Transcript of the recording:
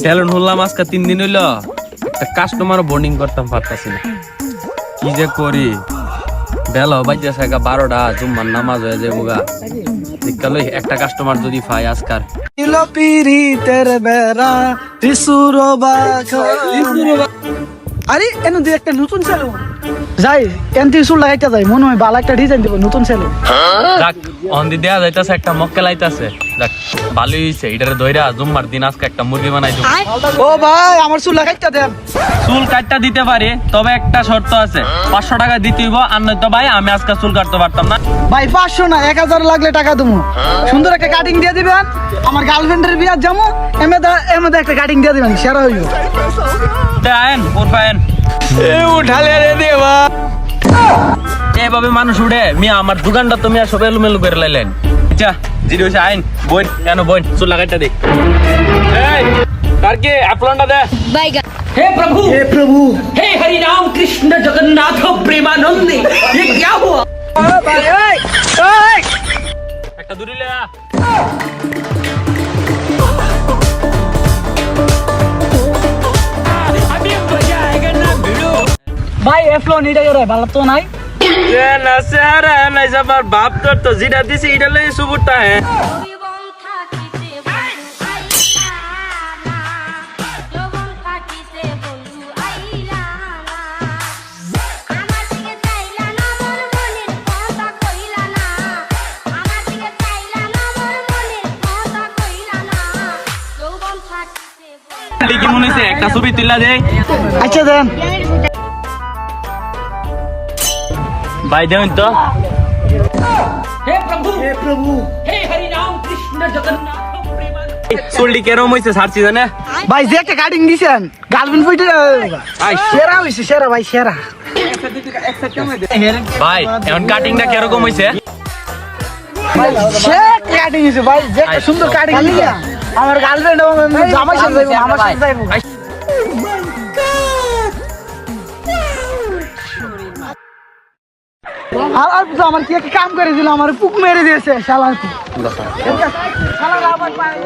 Salon হলাম আজকে 3 দিন হইলো, একটা কাস্টমার বোর্ডিং করতাম পারতাছি না, কি যে করি। বেলা বাজছে 12টা, জুম্মার নামাজ হয়ে যাবো গা। বিকালে একটা কাস্টমার যদি পাই আজকার আরে এনে দিয়ে একটা নতুন সেলুন যাই এনতি চুল লাগাইতে যাই, মনে হয় ভালো একটা ডিজাইন দিব নতুন সেলুন। যাক অন্দি দেয়া যাইতাছে, একটা মক্কেল আইতাছে। যাক ভালোই হইছে, এটারে ধইরা জুম্মার দিন আজকে একটা মুরগি বানাই দেব। ও ভাই আমার চুল লাগাইতে দেন। চুল কাটটা দিতে পারি, তবে একটা শর্ত আছে, 500 টাকা দিতে হইব। আর নয়তো ভাই আমি আজকে চুল কাটতে পারতাম না। ভাই 500 না 1000 লাগলে টাকা দেবো। সুন্দর একটা কাটিং দিয়ে দিবেন, আমার গার্লফ্রেন্ডের বিয়ে যাবো, এমএদা একটা কাটিং দিয়ে দিবেন, সেরা হইব। তে আয়েন উঠবেন, উঠালে রে দেবা। এভাবে মানুষ উঠে মিয়া, আমার দোকানটা তো মিয়া সব এলোমেলো করে লাইলেন। আচ্ছা জিডি হইছে, আইন বই কেন বই, চুল লাগাইটা দে। এই তার কি আপলনটা দে। বাইগা हे प्रभु হে প্রভু हे हरि राम कृष्ण जगन्नाथ प्रेमानंद ये क्या हुआ। ভাই এই এই একটা দূরিলে अभी मजा आएगा ना भिड़ो। ভাই এফলন এটা রে ভালো তো নাই। না স্যার না যাবার বাপ তোর তো জিডা দিছে এটা লই সুবুরটা হে। জীবন থাকিতে বন্ধু আইলা না, জীবন থাকিতে বন্ধু আইলা না, আমার দিকে চাইলা না, মোর মনের কথা কইলা না, আমার দিকে চাইলা না, মোর মনের কথা কইলা না, জীবন থাকিতে বন্ধু। কি মনে হইছে একটা ছবি তুইলা দে। আচ্ছা দেন ভাই দেন তো। हे प्रभु হে প্রভু हे हरि राम कृष्ण जगन्नाथ प्रेमानंद। চুলটি কেরম হইছে ছাড়ছি জানে। ভাই যে একটা কাটিং দিছেন গার্লফ্রেন্ড বইটা সেরা হইছে, সেরা ভাই সেরা। ভাই এখন কাটিংটা কিরকম হইছে? ভাই সে কাটিং দিছে ভাই, যে একটা সুন্দর কাটিং দিছে। আমার গার্লফ্রেন্ড জামাই সাথে যাইবো, আমার সাথে যাইবো। আর তো আমার কি একটা কাম করে দিল, আমার পুক মেরে দিয়েছে শালার কি। শালার আবার পায়।